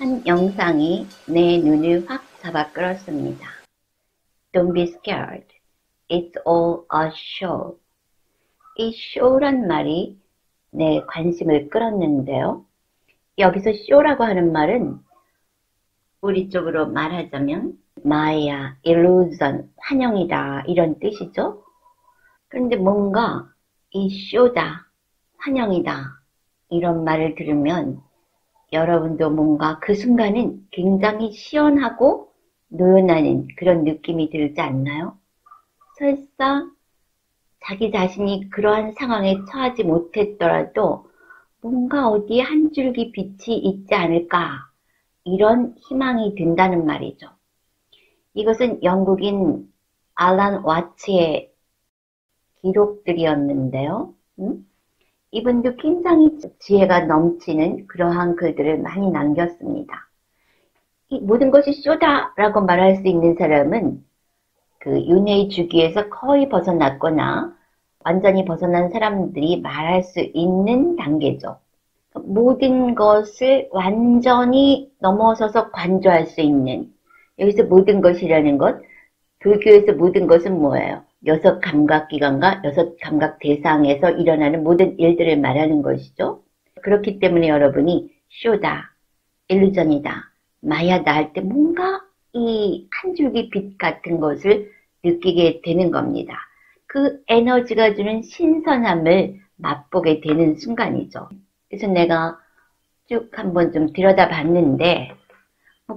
한 영상이 내 눈을 확 잡아 끌었습니다. Don't be scared. It's all a show. 이 show란 말이 내 관심을 끌었는데요. 여기서 show라고 하는 말은 우리 쪽으로 말하자면 마야, illusion, 환영이다 이런 뜻이죠. 그런데 뭔가 이 show다, 환영이다 이런 말을 들으면 여러분도 뭔가 그 순간은 굉장히 시원하고 노연하는 그런 느낌이 들지 않나요? 설사 자기 자신이 그러한 상황에 처하지 못했더라도 뭔가 어디에 한 줄기 빛이 있지 않을까 이런 희망이 든다는 말이죠. 이것은 영국인 알란 와츠의 기록들이었는데요. 이분도 굉장히 지혜가 넘치는 그러한 글들을 많이 남겼습니다. 이 모든 것이 쇼다라고 말할 수 있는 사람은 그 윤회의 주기에서 거의 벗어났거나 완전히 벗어난 사람들이 말할 수 있는 단계죠. 모든 것을 완전히 넘어서서 관조할 수 있는, 여기서 모든 것이라는 것, 불교에서 모든 것은 뭐예요? 여섯 감각기관과 여섯 감각 대상에서 일어나는 모든 일들을 말하는 것이죠. 그렇기 때문에 여러분이 쇼다, 일루전이다, 마야다 할 때 뭔가 이 한 줄기 빛 같은 것을 느끼게 되는 겁니다. 그 에너지가 주는 신선함을 맛보게 되는 순간이죠. 그래서 내가 쭉 한번 좀 들여다봤는데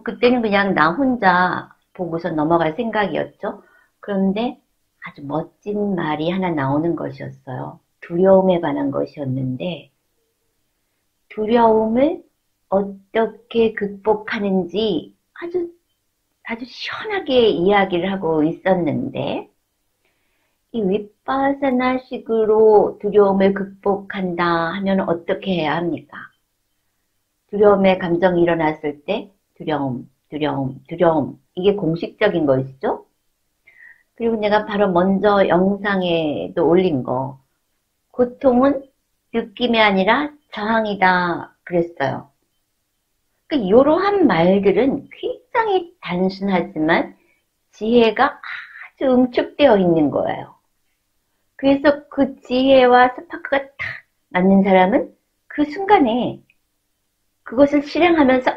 그때는 그냥 나 혼자 보고서 넘어갈 생각이었죠. 그런데 아주 멋진 말이 하나 나오는 것이었어요. 두려움에 관한 것이었는데 두려움을 어떻게 극복하는지 아주 시원하게 이야기를 하고 있었는데 이 윗바사나식으로 두려움을 극복한다 하면 어떻게 해야 합니까? 두려움의 감정이 일어났을 때 두려움 이게 공식적인 것이죠. 그리고 내가 바로 먼저 영상에도 올린 거 고통은 느낌이 아니라 저항이다 그랬어요. 이러한 말들은 굉장히 단순하지만 지혜가 아주 응축되어 있는 거예요. 그래서 그 지혜와 스파크가 탁 맞는 사람은 그 순간에 그것을 실행하면서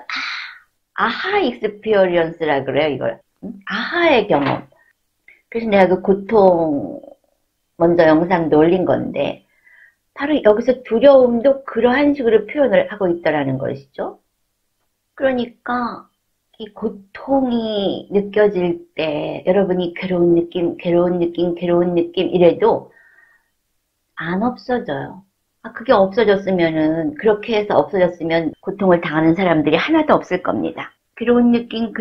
아하 익스피리언스라 그래요, 이걸. 아하의 경험. 그래서 내가 그 고통 먼저 영상도 올린 건데 바로 여기서 두려움도 그러한 식으로 표현을 하고 있다라는 것이죠. 그러니까 이 고통이 느껴질 때 여러분이 괴로운 느낌 이래도 안 없어져요. 그게 없어졌으면은 그렇게 해서 없어졌으면 고통을 당하는 사람들이 ha나도 없을 겁니다. 괴로운 느낌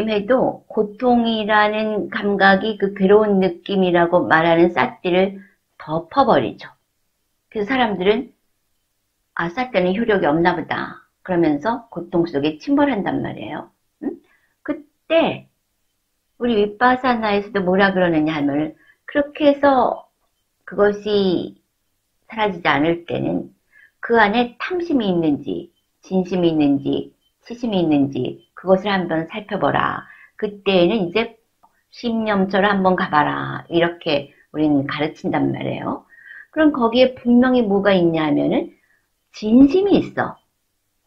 해도 고통이라는 감각이 그 괴로운 느낌이라고 말하는 싹띠를 덮어버리죠. 그래서 사람들은 싹띠는 효력이 없나 보다. 그러면서 고통 속에 침몰한단 말이에요. 그때 우리 윗바사나에서도 뭐라 그러느냐 하면 그렇게 해서 그것이 사라지지 않을 때는 그 안에 탐심이 있는지 진심이 있는지 치심이 있는지 그것을 한번 살펴보라. 그때에는 이제 심념처럼 한번 가봐라. 이렇게 우리는 가르친단 말이에요. 그럼 거기에 분명히 뭐가 있냐 하면은 진심이 있어.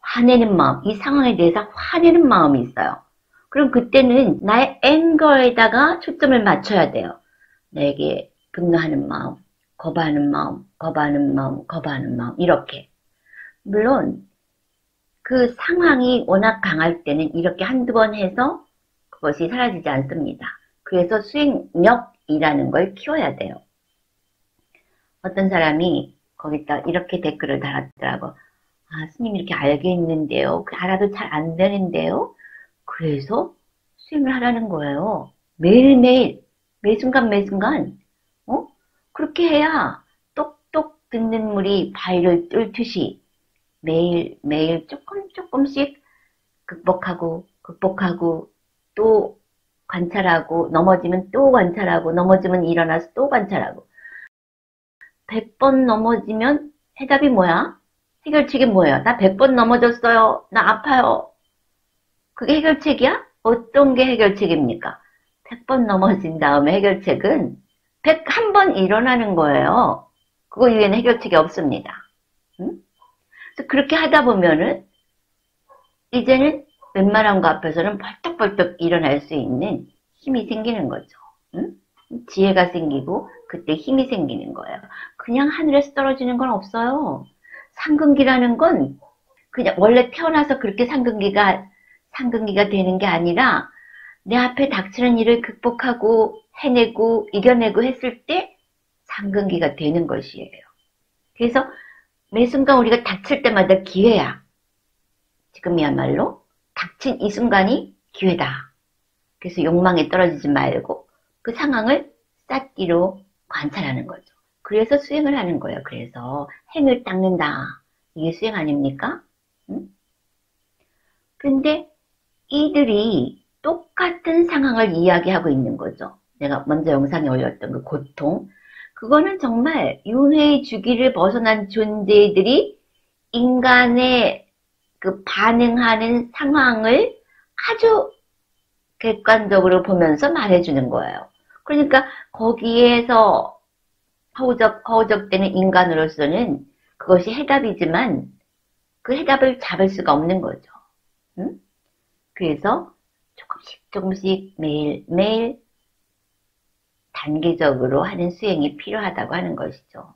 화내는 마음, 이 상황에 대해서 화내는 마음이 있어요. 그럼 그때는 나의 앵거에다가 초점을 맞춰야 돼요. 내게 분노하는 마음, 거부하는 마음, 이렇게. 물론 그 상황이 워낙 강할 때는 이렇게 한두 번 해서 그것이 사라지지 않습니다. 그래서 수행력이라는 걸 키워야 돼요. 어떤 사람이 거기다 이렇게 댓글을 달았더라고. 스님 이렇게 알겠는데요. 알아도 잘 안 되는데요. 그래서 수행을 하라는 거예요. 매일매일, 매순간, 그렇게 해야 똑똑 듣는 물이 바위를 뚫듯이 매일매일 조금씩 극복하고, 또 관찰하고, 넘어지면 또 관찰하고, 넘어지면 일어나서 또 관찰하고. 100번 넘어지면 해답이 뭐야? 해결책이 뭐예요? 나 100번 넘어졌어요. 나 아파요. 그게 해결책이야? 어떤 게 해결책입니까? 100번 넘어진 다음에 해결책은 101번 일어나는 거예요. 그거 이외에는 해결책이 없습니다. 응? 그래서 그렇게 하다 보면은 이제는 웬만한 거 앞에서는 벌떡벌떡 일어날 수 있는 힘이 생기는 거죠. 응? 지혜가 생기고 그때 힘이 생기는 거예요. 그냥 하늘에서 떨어지는 건 없어요. 상근기라는 건 그냥 원래 태어나서 그렇게 상근기가 되는 게 아니라 내 앞에 닥치는 일을 극복하고 해내고 이겨내고 했을 때 상근기가 되는 것이에요. 그래서 매 순간 우리가 닥칠 때마다 기회야. 지금이야말로 닥친 이 순간이 기회다. 그래서 욕망에 떨어지지 말고 그 상황을 싹기로 관찰하는 거죠. 그래서 수행을 하는 거예요. 그래서 행을 닦는다. 이게 수행 아닙니까? 응? 근데 이들이 똑같은 상황을 이야기하고 있는 거죠. 내가 먼저 영상에 올렸던 그 고통. 그거는 정말 윤회의 주기를 벗어난 존재들이 인간의 그 반응하는 상황을 아주 객관적으로 보면서 말해주는 거예요. 그러니까 거기에서 허우적대는 인간으로서는 그것이 해답이지만 그 해답을 잡을 수가 없는 거죠. 응? 그래서 조금씩 매일 단계적으로 하는 수행이 필요하다고 하는 것이죠.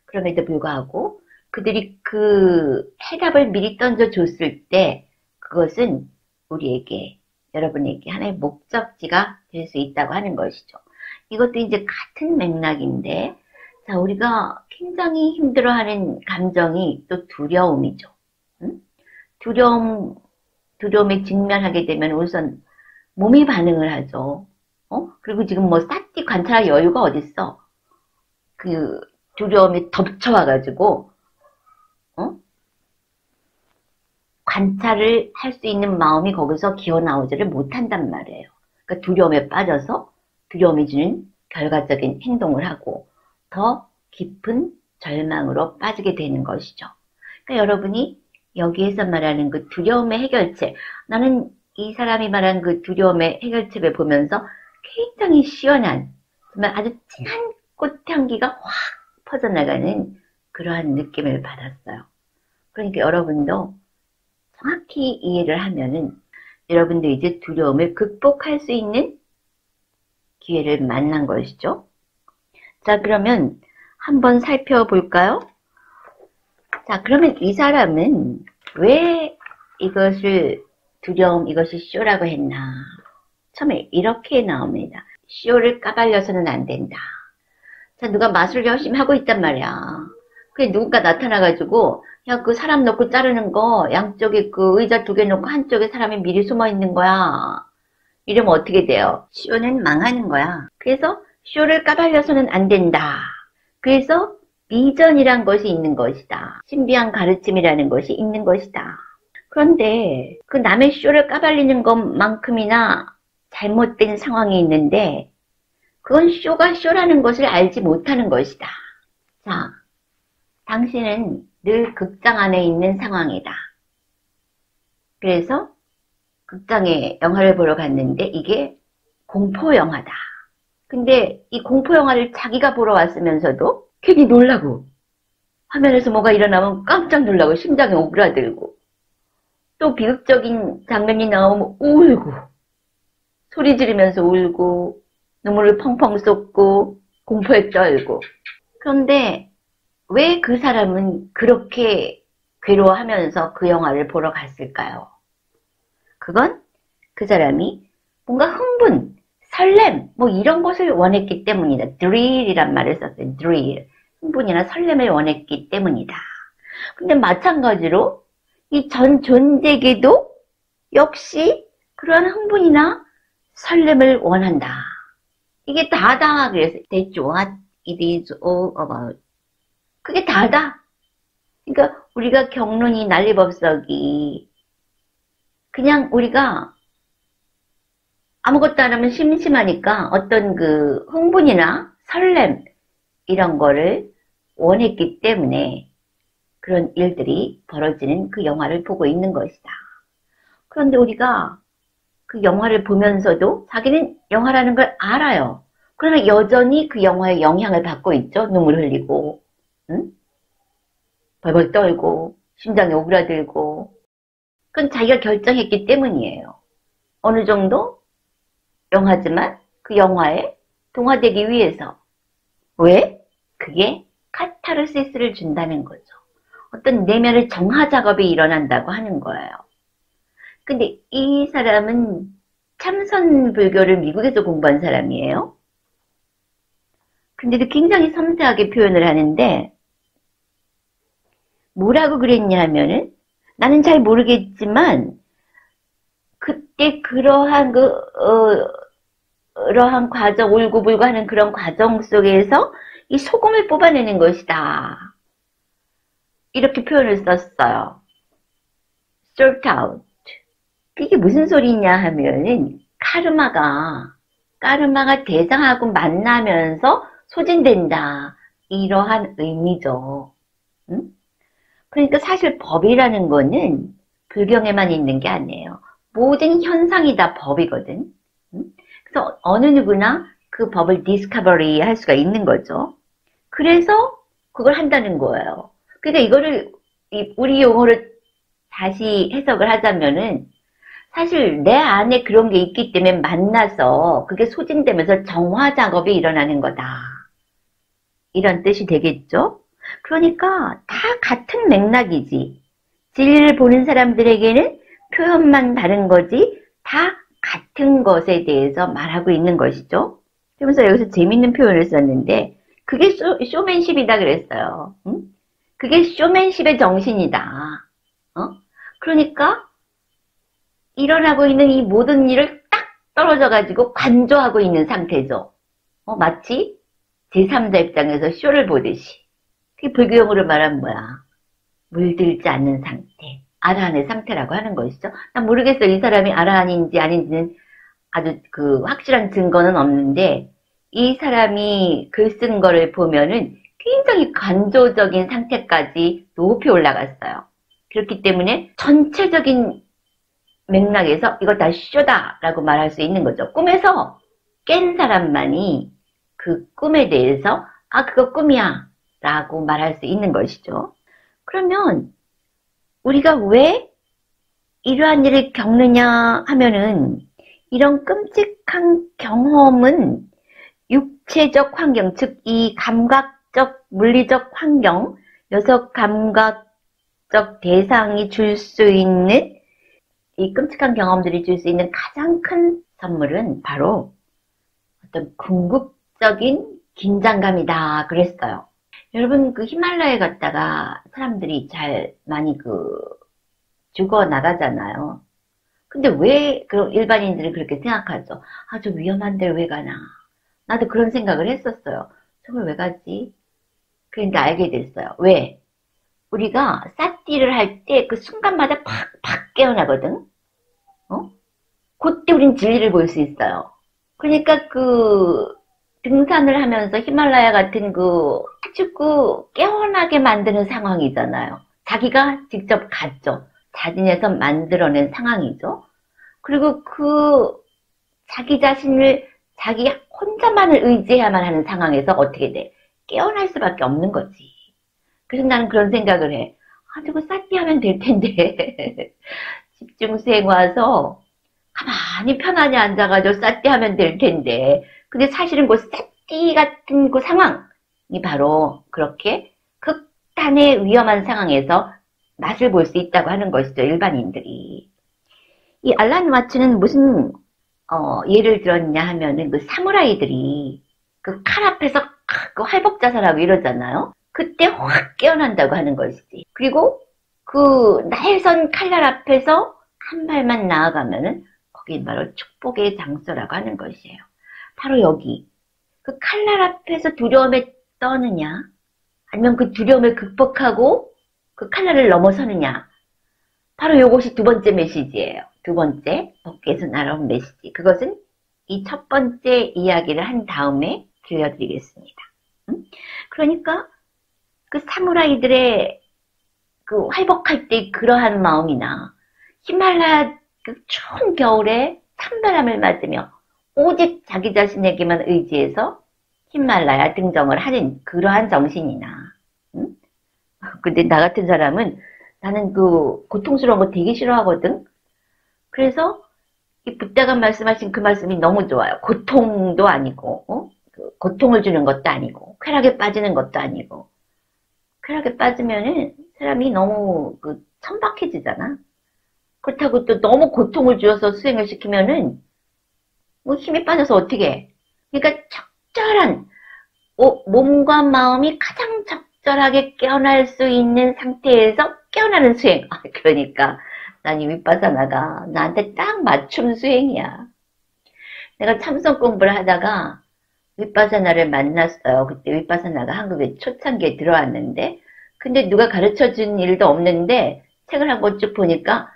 그럼에도 불구하고 그들이 그 해답을 미리 던져줬을 때 그것은 우리에게, 여러분에게 하나의 목적지가 될 수 있다고 하는 것이죠. 이것도 이제 같은 맥락인데, 자, 우리가 굉장히 힘들어하는 감정이 또 두려움이죠. 응? 두려움에 직면하게 되면 우선 몸이 반응을 하죠. 그리고 지금 뭐 싹히 관찰할 여유가 어딨어. 그 두려움이 덮쳐와가지고, 관찰을 할 수 있는 마음이 거기서 기어나오지를 못한단 말이에요. 그러니까 두려움에 빠져서 두려움이 주는 결과적인 행동을 하고 더 깊은 절망으로 빠지게 되는 것이죠. 그러니까 여러분이 여기에서 말하는 그 두려움의 해결책, 나는 이 사람이 말한 그 두려움의 해결책을 보면서 굉장히 시원한, 정말 아주 진한 꽃향기가 확 퍼져나가는 그러한 느낌을 받았어요. 그러니까 여러분도 정확히 이해를 하면은 여러분도 이제 두려움을 극복할 수 있는 기회를 만난 것이죠. 자, 그러면 한번 살펴볼까요? 자, 그러면 이 사람은 왜 이것을 이것이 쇼라고 했나? 처음에 이렇게 나옵니다. 쇼를 까발려서는 안 된다. 자, 누가 마술 열심히 하고 있단 말이야. 그게 누군가 나타나가지고, 야, 그 사람 놓고 자르는 거, 양쪽에 그 의자 2개 놓고 한쪽에 사람이 미리 숨어 있는 거야. 이러면 어떻게 돼요? 쇼는 망하는 거야. 그래서 쇼를 까발려서는 안 된다. 그래서 비전이란 것이 있는 것이다. 신비한 가르침이라는 것이 있는 것이다. 그런데 그 남의 쇼를 까발리는 것만큼이나 잘못된 상황이 있는데 그건 쇼가 쇼라는 것을 알지 못하는 것이다. 자, 당신은 늘 극장 안에 있는 상황이다. 그래서 극장에 영화를 보러 갔는데 이게 공포 영화다. 근데 이 공포 영화를 자기가 보러 왔으면서도 괜히 놀라고 화면에서 뭐가 일어나면 깜짝 놀라고 심장이 오그라들고 또 비극적인 장면이 나오면 울고 소리 지르면서 울고 눈물을 펑펑 쏟고 공포에 떨고. 그런데 왜 그 사람은 그렇게 괴로워하면서 그 영화를 보러 갔을까요? 그건 그 사람이 뭔가 흥분, 설렘 뭐 이런 것을 원했기 때문이다. thrill이란 말을 썼어요. thrill. 흥분이나 설렘을 원했기 때문이다. 근데 마찬가지로 이 전 존재계도 역시 그러한 흥분이나 설렘을 원한다. 이게 다다. 그래서 That's what it is all about. 그게 다다. 그러니까 우리가 경륜이 난리법석이 그냥 우리가 아무것도 안 하면 심심하니까 어떤 그 흥분이나 설렘 이런 거를 원했기 때문에 그런 일들이 벌어지는 그 영화를 보고 있는 것이다. 그런데 우리가 그 영화를 보면서도 자기는 영화라는 걸 알아요. 그러나 여전히 그 영화의 영향을 받고 있죠. 눈물 흘리고, 응? 벌벌 떨고, 심장이 오그라들고. 그건 자기가 결정했기 때문이에요. 어느 정도 영화지만 그 영화에 동화되기 위해서. 왜? 그게 카타르시스를 준다는 거죠. 어떤 내면의 정화 작업이 일어난다고 하는 거예요. 근데 이 사람은 참선 불교를 미국에서 공부한 사람이에요. 근데도 굉장히 섬세하게 표현을 하는데 뭐라고 그랬냐 하면은 나는 잘 모르겠지만 그때 그러한 과정, 울고불고 하는 그런 과정 속에서 이 소금을 뽑아내는 것이다. 이렇게 표현을 썼어요. sort out. 이게 무슨 소리냐 하면은 까르마가 대상하고 만나면서 소진된다. 이러한 의미죠. 응? 그러니까 사실 법이라는 거는 불경에만 있는 게 아니에요. 모든 현상이 다 법이거든. 응? 그래서 어느 누구나 그 법을 디스커버리 할 수가 있는 거죠. 그래서 그걸 한다는 거예요. 그러니까 이거를 우리 용어로 다시 해석을 하자면은 사실 내 안에 그런 게 있기 때문에 만나서 그게 소진되면서 정화 작업이 일어나는 거다. 이런 뜻이 되겠죠? 그러니까 다 같은 맥락이지. 진리를 보는 사람들에게는 표현만 다른 거지 다 같은 것에 대해서 말하고 있는 것이죠. 그러면서 여기서 재밌는 표현을 썼는데 그게 쇼맨십이다 그랬어요. 응? 그게 쇼맨십의 정신이다. 어? 그러니까 일어나고 있는 이 모든 일을 딱 떨어져 가지고 관조하고 있는 상태죠. 마치 제3자 입장에서 쇼를 보듯이. 그게 불교용어로 말하면 뭐야? 물들지 않는 상태, 아라한의 상태라고 하는 것이죠. 난 모르겠어요. 이 사람이 아라한인지 아닌지는 아주 그 확실한 증거는 없는데 이 사람이 글 쓴 거를 보면은 굉장히 관조적인 상태까지 높이 올라갔어요. 그렇기 때문에 전체적인 맥락에서 이거 다 쇼다라고 말할 수 있는 거죠. 꿈에서 깬 사람만이 그 꿈에 대해서 아 그거 꿈이야 라고 말할 수 있는 것이죠. 그러면 우리가 왜 이러한 일을 겪느냐 하면은 이런 끔찍한 경험은 육체적 환경, 즉 이 감각적, 물리적 환경, 여섯 감각적 대상이 줄 수 있는 이 끔찍한 경험들이 줄 수 있는 가장 큰 선물은 바로 어떤 궁극적인 긴장감이다 그랬어요. 여러분 그 히말라야 갔다가 사람들이 많이 죽어 나가잖아요. 근데 왜 일반인들은 그렇게 생각하죠? 아, 저 위험한 데를 왜 가나? 나도 그런 생각을 했었어요. 저걸 왜 가지? 그러니까 알게 됐어요. 왜? 우리가 사띠를 할 때 그 순간마다 팍팍 깨어나거든? 그때 우린 진리를 볼 수 있어요. 그러니까 등산을 하면서 히말라야 같은 아주 깨어나게 만드는 상황이잖아요. 자기가 직접 갔죠. 자진해서 만들어낸 상황이죠. 그리고 자기 자신을 자기 혼자만을 의지해야만 하는 상황에서 어떻게 돼? 깨어날 수밖에 없는 거지. 그래서 나는 그런 생각을 해. 아, 저거 쌓기 하면 될 텐데. 집중수행 와서 가만히 편안히 앉아가지고 쌓기 하면 될 텐데. 근데 사실은 쌓기 같은 상황이 바로 그렇게 극단의 위험한 상황에서 맛을 볼 수 있다고 하는 것이죠, 일반인들이. 이 알란 와츠는 무슨 예를 들었냐 하면은 사무라이들이 칼 앞에서 활복 자살하고 이러잖아요. 그때 확 깨어난다고 하는 것이지. 그리고 날선 칼날 앞에서 한 발만 나아가면은 거기 바로 축복의 장소라고 하는 것이에요. 바로 여기 칼날 앞에서 두려움에 떠느냐 아니면 그 두려움을 극복하고 칼날을 넘어서느냐 바로 이것이 두 번째 메시지예요. 두 번째 법계에서 날아온 메시지. 그것은 이 첫 번째 이야기를 한 다음에 들려드리겠습니다. 그러니까 사무라이들의 그 활복할 때 그러한 마음이나 히말라야 그 추운 겨울에 찬바람을 맞으며 오직 자기 자신에게만 의지해서 히말라야 등정을 하는 그러한 정신이나, 응? 근데 나 같은 사람은 나는 그 고통스러운 거 되게 싫어하거든. 그래서 이 붓다가 말씀하신 그 말씀이 너무 좋아요. 고통도 아니고, 그 고통을 주는 것도 아니고, 쾌락에 빠지는 것도 아니고. 쾌락에 빠지면은 사람이 너무 그 천박해지잖아. 그렇다고 또 너무 고통을 주어서 수행을 시키면은 뭐 힘이 빠져서 어떻게 해? 그러니까 적절한 몸과 마음이 가장 적절하게 깨어날 수 있는 상태에서 깨어나는 수행. 그러니까 난 이 윗바사나가 나한테 딱 맞춤 수행이야. 내가 참선 공부를 하다가 윗바사나를 만났어요. 그때 윗바사나가 한국에 초창기에 들어왔는데, 근데 누가 가르쳐준 일도 없는데 책을 한 권 쭉 보니까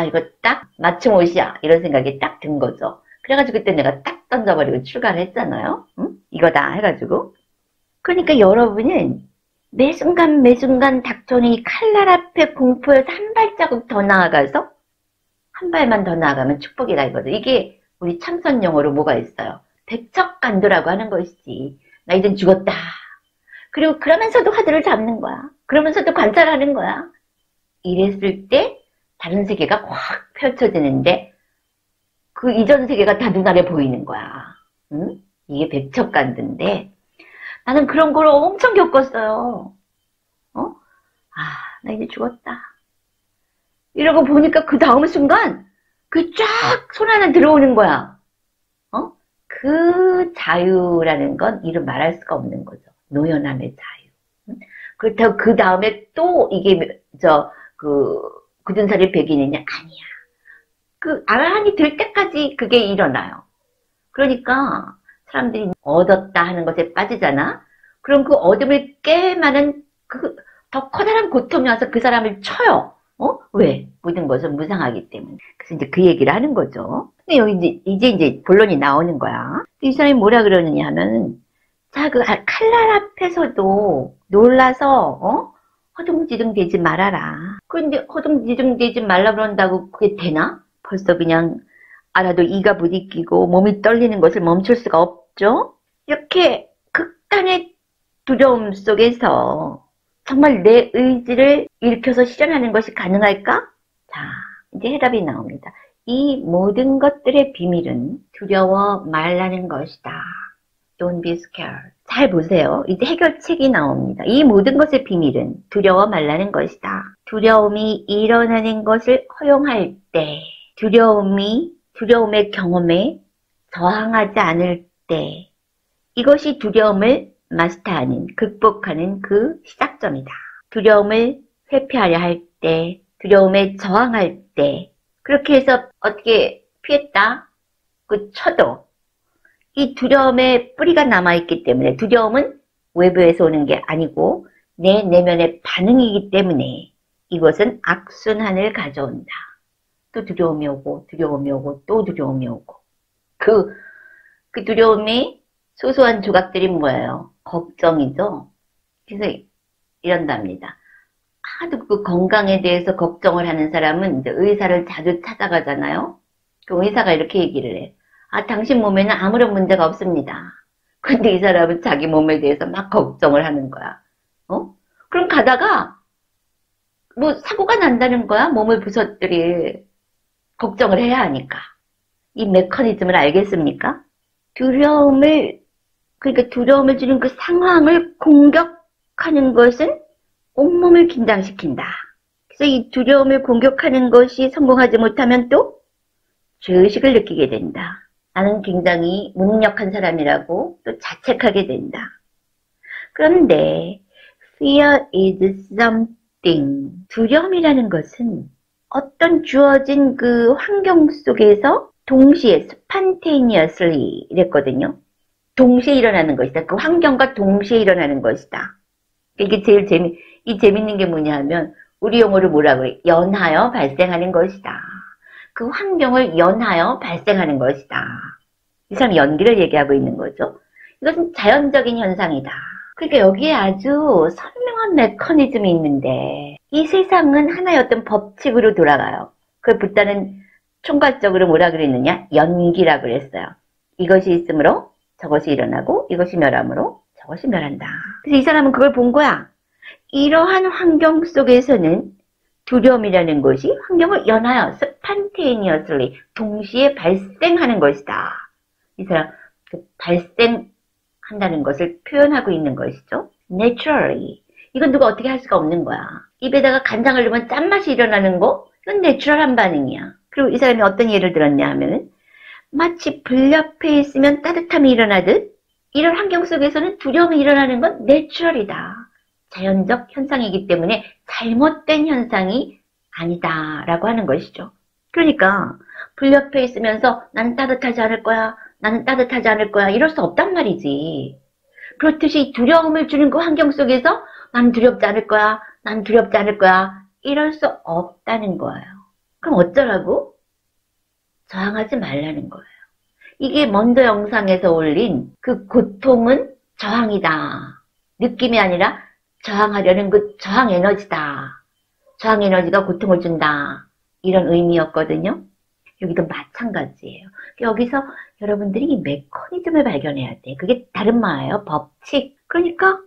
이거 딱 맞춤 옷이야 이런 생각이 딱 든 거죠. 그래가지고 그때 내가 딱 던져버리고 출가를 했잖아요. 응? 이거다 해가지고. 그러니까 여러분은 매 순간 매 순간 닥쳐오는 이 칼날 앞에 공포에서 한 발자국 더 나아가서 한 발만 더 나아가면 축복이다 이거죠. 이게 우리 참선 용어로 뭐가 있어요? 백척간도라고 하는 것이지. 나 이젠 죽었다. 그리고 그러면서도 화두를 잡는 거야. 그러면서도 관찰하는 거야. 이랬을 때 다른 세계가 확 펼쳐지는데 그 이전 세계가 다 눈알에 보이는 거야. 응? 이게 백척간도인데 나는 그런 걸 엄청 겪었어요. 나 이제 죽었다. 이러고 보니까 그 다음 순간 그 쫙 손 안에 들어오는 거야. 그 자유라는 건 이루 말할 수가 없는 거죠. 노연함의 자유. 그렇다고 그 다음에 또 이게 굳은 살이 백이느냐? 아니야. 그 아라한이 될 때까지 그게 일어나요. 그러니까 사람들이 얻었다 하는 것에 빠지잖아. 그럼 그 얻음을 깰 만한 그 더 커다란 고통이 와서 그 사람을 쳐요. 왜? 모든 것은 무상하기 때문에. 그래서 이제 그 얘기를 하는 거죠. 근데 여기 이제 본론이 나오는 거야. 이 사람이 뭐라 그러느냐 하면, 자, 그 칼날 앞에서도 놀라서, 허둥지둥 되지 말아라. 그런데 허둥지둥 되지 말라 그런다고 그게 되나? 벌써 그냥 알아도 이가 부딪히고 몸이 떨리는 것을 멈출 수가 없죠? 이렇게 극단의 두려움 속에서 정말 내 의지를 일으켜서 실현하는 것이 가능할까? 자, 이제 해답이 나옵니다. 이 모든 것들의 비밀은 두려워 말라는 것이다. Don't be scared. 잘 보세요. 이제 해결책이 나옵니다. 이 모든 것의 비밀은 두려워 말라는 것이다. 두려움이 일어나는 것을 허용할 때, 두려움의 경험에 저항하지 않을 때, 이것이 두려움을 마스터하는, 극복하는 그 시작점이다. 두려움을 회피하려 할 때, 두려움에 저항할 때, 그렇게 해서 어떻게 피했다? 쳐도 이 두려움의 뿌리가 남아있기 때문에 두려움은 외부에서 오는 게 아니고 내 내면의 반응이기 때문에 이것은 악순환을 가져온다. 또 두려움이 오고 두려움이 오고 또 두려움이 오고 그 두려움이 소소한 조각들이 뭐예요? 걱정이죠. 그래서 이런답니다. 하도 그 건강에 대해서 걱정을 하는 사람은 이제 의사를 자주 찾아가잖아요. 그 의사가 이렇게 얘기를 해. 당신 몸에는 아무런 문제가 없습니다. 근데 이 사람은 자기 몸에 대해서 막 걱정을 하는 거야. 그럼 가다가 뭐 사고가 난다는 거야. 몸을 부서뜨릴 걱정을 해야 하니까. 이 메커니즘을 알겠습니까? 그러니까 두려움을 주는 그 상황을 공격하는 것은 온몸을 긴장시킨다. 그래서 이 두려움을 공격하는 것이 성공하지 못하면 또 죄의식을 느끼게 된다. 나는 굉장히 무능력한 사람이라고 또 자책하게 된다. 그런데 fear is something. 두려움이라는 것은 어떤 주어진 그 환경 속에서 동시에 spontaneously 이랬거든요. 동시에 일어나는 것이다. 그 환경과 동시에 일어나는 것이다. 이게 제일 재밌는 게 뭐냐 하면 우리 용어로 뭐라 그래? 연하여 발생하는 것이다. 그 환경을 연하여 발생하는 것이다. 이 사람이 연기를 얘기하고 있는 거죠. 이것은 자연적인 현상이다. 그러니까 여기에 아주 선명한 메커니즘이 있는데 이 세상은 하나의 어떤 법칙으로 돌아가요. 그걸 붓다는 총괄적으로 뭐라 그랬느냐? 연기라 그랬어요. 이것이 있으므로 저것이 일어나고 이것이 멸함으로 저것이 멸한다. 그래서 이 사람은 그걸 본 거야. 이러한 환경 속에서는 두려움이라는 것이 환경을 연하여 spontaneously 동시에 발생하는 것이다. 이 사람 그 발생한다는 것을 표현하고 있는 것이죠. naturally. 이건 누가 어떻게 할 수가 없는 거야. 입에다가 간장을 넣으면 짠맛이 일어나는 거? 이건 내추럴한 반응이야. 그리고 이 사람이 어떤 예를 들었냐 하면은 마치 불 옆에 있으면 따뜻함이 일어나듯 이런 환경 속에서는 두려움이 일어나는 건 내추럴이다. 자연적 현상이기 때문에 잘못된 현상이 아니다라고 하는 것이죠. 그러니까 불 옆에 있으면서 나는 따뜻하지 않을 거야. 나는 따뜻하지 않을 거야. 이럴 수 없단 말이지. 그렇듯이 두려움을 주는 그 환경 속에서 난 두렵지 않을 거야. 난 두렵지 않을 거야. 이럴 수 없다는 거예요. 그럼 어쩌라고? 저항하지 말라는 거예요. 이게 먼저 영상에서 올린 그 고통은 저항이다. 느낌이 아니라 저항하려는 그 저항 에너지다. 저항 에너지가 고통을 준다. 이런 의미였거든요. 여기도 마찬가지예요. 여기서 여러분들이 이 메커니즘을 발견해야 돼. 그게 다른 말이에요. 법칙. 그러니까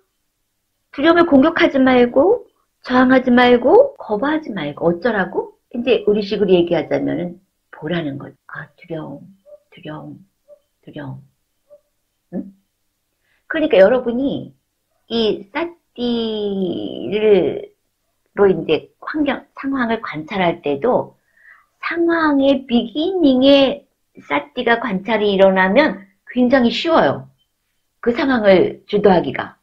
두려움을 공격하지 말고 저항하지 말고 거부하지 말고 어쩌라고? 이제 우리식으로 얘기하자면은 보라는 거죠. 아, 두려움. 응? 그러니까 여러분이 이 사띠로 이제 상황을 관찰할 때도 상황의 비기닝에 사띠가 관찰이 일어나면 굉장히 쉬워요. 그 상황을 주도하기가.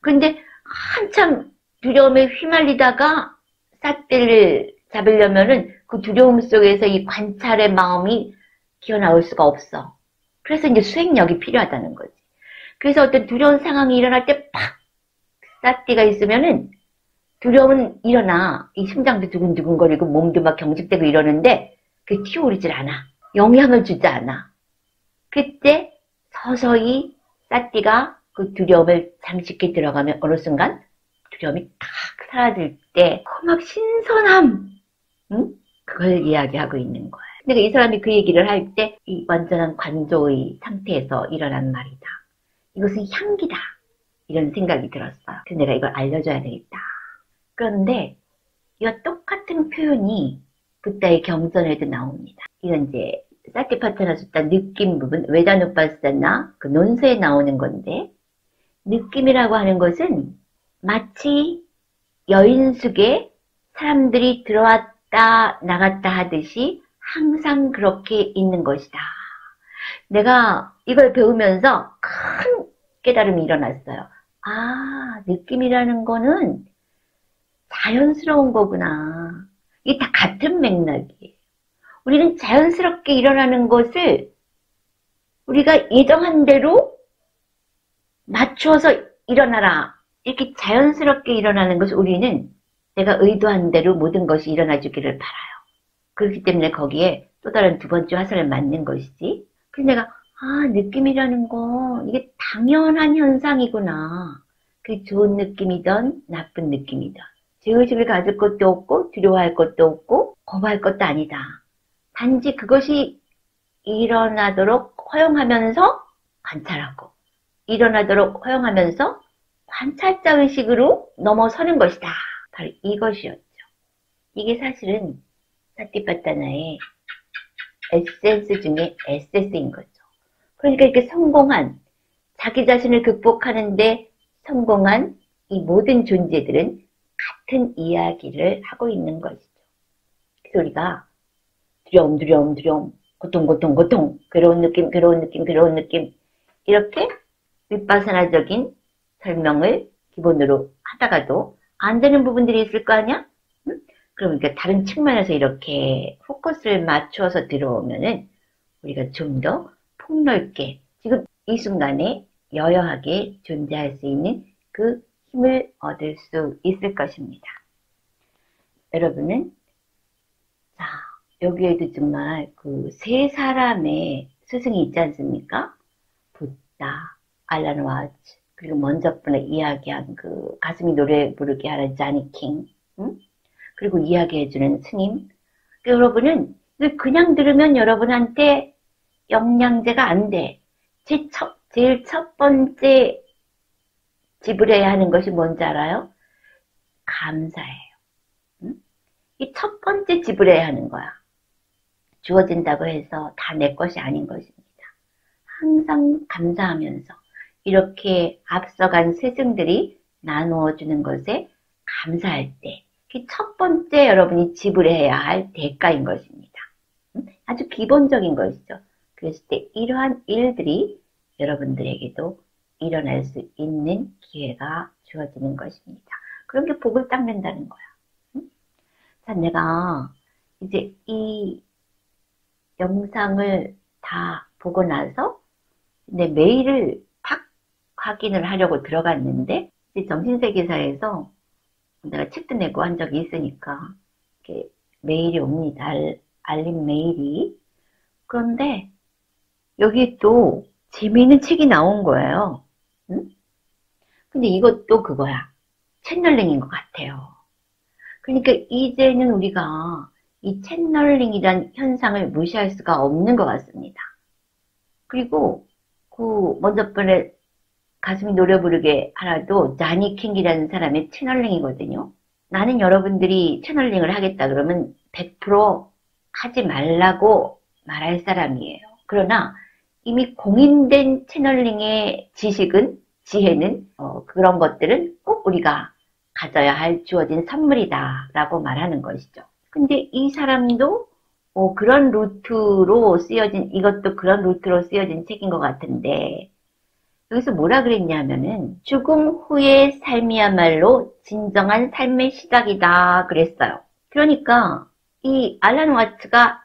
그런데 한참 두려움에 휘말리다가 사띠를 잡으려면은 그 두려움 속에서 이 관찰의 마음이 기어나올 수가 없어. 그래서 이제 수행력이 필요하다는 거지. 그래서 어떤 두려운 상황이 일어날 때 팍! 사띠가 있으면은 두려움은 일어나. 이 심장도 두근두근거리고 몸도 막 경직되고 이러는데 그게 튀어오르질 않아. 영향을 주지 않아. 그때 서서히 사띠가 그 두려움을 잠식해 들어가면 어느 순간 두려움이 탁 사라질 때 막 신선함, 응? 그걸 이야기하고 있는 거야. 근데 이 사람이 그 얘기를 할 때 이 완전한 관조의 상태에서 일어난 말이다. 이것은 향기다. 이런 생각이 들었어요. 그래서 내가 이걸 알려줘야 되겠다. 그런데 이와 똑같은 표현이 붓다의 경전에도 나옵니다. 이건 이제 사티파타나 숫다 느낌 부분, 웨다누파사나 그 논서에 나오는 건데 느낌이라고 하는 것은 마치 여인숙에 사람들이 들어왔다 나갔다 하듯이 항상 그렇게 있는 것이다. 내가 이걸 배우면서 큰 깨달음이 일어났어요. 아, 느낌이라는 거는 자연스러운 거구나. 이게 다 같은 맥락이에요. 우리는 자연스럽게 일어나는 것을 우리가 예정한 대로 맞추어서 일어나라. 이렇게 자연스럽게 일어나는 것을 우리는 내가 의도한 대로 모든 것이 일어나 주기를 바라요. 그렇기 때문에 거기에 또 다른 두 번째 화살을 맞는 것이지. 그래서 내가 아, 느낌이라는 거 이게 당연한 현상이구나. 그게 좋은 느낌이든 나쁜 느낌이든. 죄의식을 가질 것도 없고 두려워할 것도 없고 거부할 것도 아니다. 단지 그것이 일어나도록 허용하면서 관찰하고 일어나도록 허용하면서 관찰자 의식으로 넘어서는 것이다. 바로 이것이었죠. 이게 사실은 사티파타나의 에센스 중에 에센스인 거죠. 그러니까 이렇게 성공한 자기 자신을 극복하는데 성공한 이 모든 존재들은 같은 이야기를 하고 있는 것이죠. 그래서 우리가 두려움, 고통, 괴로운 느낌, 이렇게 윗바사나적인 설명을 기본으로 하다가도 안 되는 부분들이 있을 거 아니야? 응? 그러니까 다른 측면에서 이렇게 포커스를 맞추어서 들어오면은 우리가 좀 더 폭넓게 지금 이 순간에 여여하게 존재할 수 있는 그 힘을 얻을 수 있을 것입니다. 여러분은 자 여기에도 정말 그 세 사람의 스승이 있지 않습니까? 붓다, 알란 와츠 그리고 먼저 분에 이야기한 그 가슴이 노래 부르게 하는 자니 킹 응? 그리고 이야기해주는 스님. 여러분은 그냥 들으면 여러분한테 영양제가 안 돼. 제일 첫 번째 지불해야 하는 것이 뭔지 알아요? 감사예요. 응? 이 첫 번째 지불해야 하는 거야. 주어진다고 해서 다 내 것이 아닌 것입니다. 항상 감사하면서 이렇게 앞서간 스승들이 나누어 주는 것에 감사할 때, 그 첫 번째 여러분이 지불해야 할 대가인 것입니다. 아주 기본적인 것이죠. 그랬을 때 이러한 일들이 여러분들에게도 일어날 수 있는 기회가 주어지는 것입니다. 그런 게 복을 닦는다는 거야. 자, 내가 이제 이 영상을 다 보고 나서 내 메일을 탁 확인을 하려고 들어갔는데, 이제 정신세계사에서 내가 책도 내고 한 적이 있으니까 이렇게 메일이 옵니다. 알림 메일이. 그런데 여기 또 재미있는 책이 나온 거예요. 응? 근데 이것도 그거야. 채널링인 것 같아요. 그러니까 이제는 우리가 이 채널링이란 현상을 무시할 수가 없는 것 같습니다. 그리고 먼저 번에 가슴이 노래 부르게 하라도 자니 킹이라는 사람의 채널링이거든요. 나는 여러분들이 채널링을 하겠다 그러면 100% 하지 말라고 말할 사람이에요. 그러나 이미 공인된 채널링의 지혜는 그런 것들은 꼭 우리가 가져야 할 주어진 선물이다 라고 말하는 것이죠. 근데 이 사람도 그런 루트로 쓰여진, 이것도 그런 루트로 쓰여진 책인 것 같은데, 여기서 뭐라 그랬냐면은 죽음 후의 삶이야말로 진정한 삶의 시작이다 그랬어요. 그러니까 이 알란 와츠가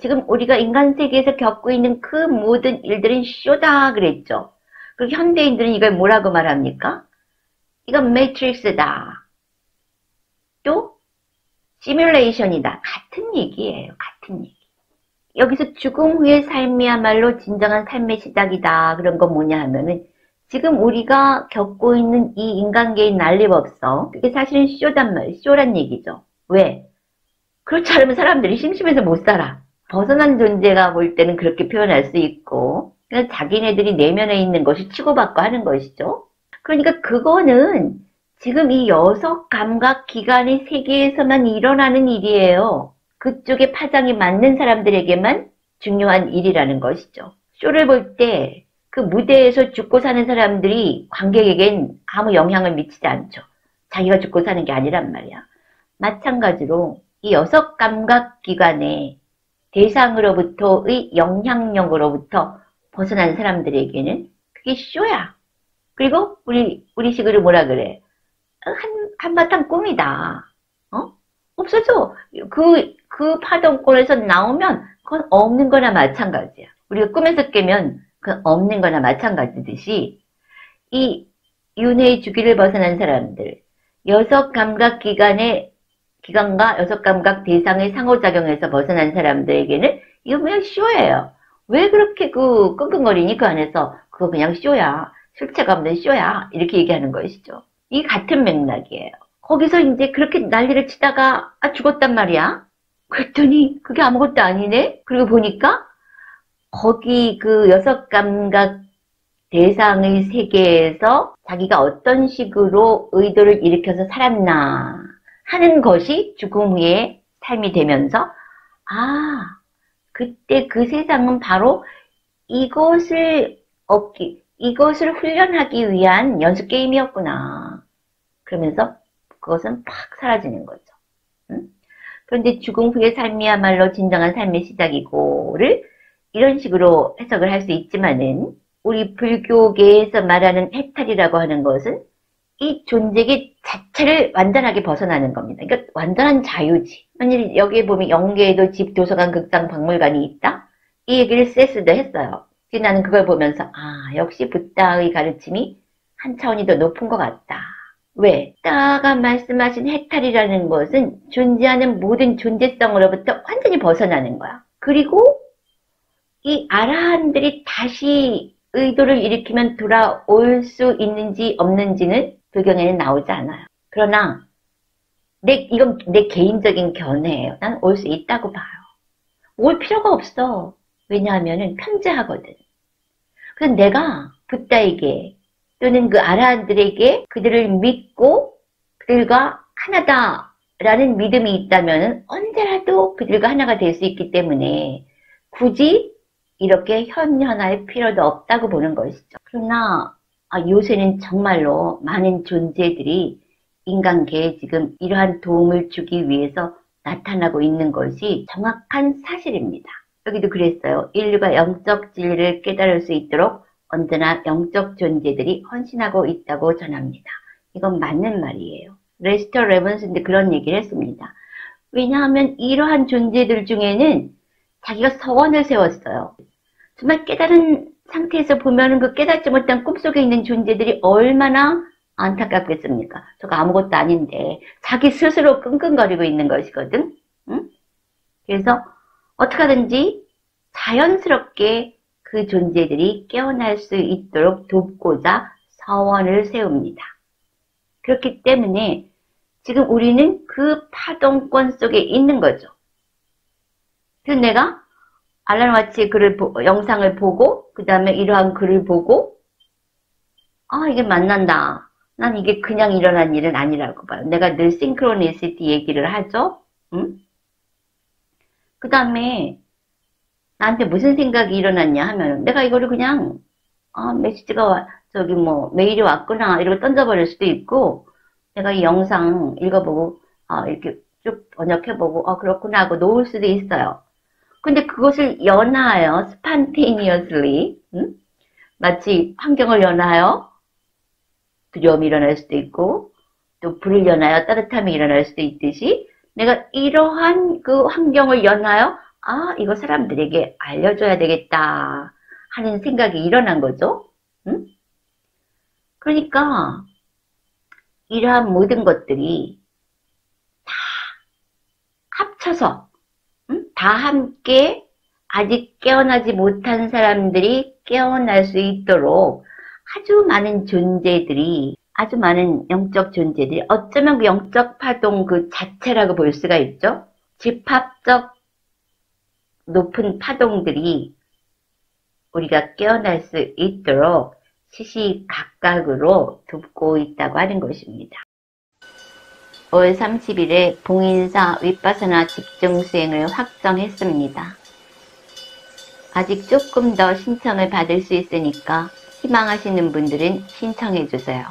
지금 우리가 인간 세계에서 겪고 있는 그 모든 일들은 쇼다 그랬죠. 그리고 현대인들은 이걸 뭐라고 말합니까? 이건 매트릭스다. 또 시뮬레이션이다. 같은 얘기예요. 같은 얘기. 여기서 죽음 후의 삶이야말로 진정한 삶의 시작이다. 그런 건 뭐냐 하면은 지금 우리가 겪고 있는 이 인간계의 난리법석, 그게 사실은 쇼란 얘기죠. 왜? 그렇지 않으면 사람들이 심심해서 못 살아. 벗어난 존재가 볼 때는 그렇게 표현할 수 있고, 그냥 자기네들이 내면에 있는 것이 치고받고 하는 것이죠. 그러니까 그거는 지금 이 여섯 감각 기관의 세계에서만 일어나는 일이에요. 그쪽에 파장이 맞는 사람들에게만 중요한 일이라는 것이죠. 쇼를 볼 때 그 무대에서 죽고 사는 사람들이 관객에겐 아무 영향을 미치지 않죠. 자기가 죽고 사는 게 아니란 말이야. 마찬가지로 이 여섯 감각 기관의 대상으로부터의 영향력으로부터 벗어난 사람들에게는 그게 쇼야. 그리고 우리식으로 뭐라 그래? 한바탕 꿈이다. 없어져. 그 파동권에서 나오면 그건 없는 거나 마찬가지야. 우리가 꿈에서 깨면 그건 없는 거나 마찬가지듯이 이 윤회의 주기를 벗어난 사람들, 여섯 감각 기관과 여섯 감각 대상의 상호작용에서 벗어난 사람들에게는 이거 그냥 쇼예요. 왜 그렇게 끙끙거리니 그 안에서? 그거 그냥 쇼야. 실체가 없는 쇼야. 이렇게 얘기하는 것이죠. 이 같은 맥락이에요. 거기서 이제 그렇게 난리를 치다가 죽었단 말이야. 그랬더니 그게 아무것도 아니네. 그리고 보니까 거기 그 여섯 감각 대상의 세계에서 자기가 어떤 식으로 의도를 일으켜서 살았나 하는 것이 죽음 후의 삶이 되면서 그때 그 세상은 바로 이것을 훈련하기 위한 연습 게임이었구나. 그러면서 그것은 팍 사라지는 거죠. 응? 그런데 죽음 후의 삶이야말로 진정한 삶의 시작이고를 이런 식으로 해석을 할 수 있지만은 우리 불교계에서 말하는 해탈이라고 하는 것은 이 존재계 자체를 완전하게 벗어나는 겁니다. 그러니까 완전한 자유지. 만일 여기에 보면 영계에도 집, 도서관, 극장, 박물관이 있다? 이 얘기를 세스도 했어요. 나는 그걸 보면서 역시 붓다의 가르침이 한 차원이 더 높은 것 같다. 왜? 붓다가 말씀하신 해탈이라는 것은 존재하는 모든 존재성으로부터 완전히 벗어나는 거야. 그리고 이 아라한들이 다시 의도를 일으키면 돌아올 수 있는지 없는지는 불경에는 나오지 않아요. 그러나 이건 내 개인적인 견해예요. 난 올 수 있다고 봐요. 올 필요가 없어. 왜냐하면은 편재하거든. 그래서 내가 붓다에게 또는 그 아라한들에게 그들을 믿고 그들과 하나다라는 믿음이 있다면 언제라도 그들과 하나가 될 수 있기 때문에 굳이 이렇게 현현할 필요도 없다고 보는 것이죠. 그러나 요새는 정말로 많은 존재들이 인간계에 지금 이러한 도움을 주기 위해서 나타나고 있는 것이 정확한 사실입니다. 여기도 그랬어요. 인류가 영적 진리를 깨달을 수 있도록 언제나 영적 존재들이 헌신하고 있다고 전합니다. 이건 맞는 말이에요. 레스터 레번스인데 그런 얘기를 했습니다. 왜냐하면 이러한 존재들 중에는 자기가 서원을 세웠어요. 정말 깨달은 상태에서 보면은 그 깨닫지 못한 꿈속에 있는 존재들이 얼마나 안타깝겠습니까? 저거 아무것도 아닌데 자기 스스로 끙끙거리고 있는 것이거든. 응? 그래서 어떻게 하든지 자연스럽게 그 존재들이 깨어날 수 있도록 돕고자 서원을 세웁니다. 그렇기 때문에 지금 우리는 그 파동권 속에 있는 거죠. 그래서 내가 알란와치의 영상을 보고 그 다음에 이러한 글을 보고 이게 만난다. 난 이게 그냥 일어난 일은 아니라고 봐요. 내가 늘 싱크로니시티 얘기를 하죠. 응? 그 다음에 나한테 무슨 생각이 일어났냐 하면 내가 이거를 그냥 메시지가 메일이 왔구나 이러고 던져버릴 수도 있고 내가 이 영상 읽어보고 이렇게 쭉 번역해보고 그렇구나 하고 놓을 수도 있어요. 근데 그것을 연하여 spontaneously 마치 환경을 연하여 두려움이 일어날 수도 있고 또 불을 연하여 따뜻함이 일어날 수도 있듯이 내가 이러한 그 환경을 연하여 이거 사람들에게 알려줘야 되겠다 하는 생각이 일어난 거죠. 응? 그러니까 이러한 모든 것들이 다 합쳐서 다 함께 아직 깨어나지 못한 사람들이 깨어날 수 있도록 아주 많은 존재들이 아주 많은 영적 존재들이 어쩌면 그 영적 파동 그 자체라고 볼 수가 있죠. 집합적 높은 파동들이 우리가 깨어날 수 있도록 시시각각으로 돕고 있다고 하는 것입니다. 5월 30일에 봉인사 윗바사나 집중수행을 확정했습니다. 아직 조금 더 신청을 받을 수 있으니까 희망하시는 분들은 신청해 주세요.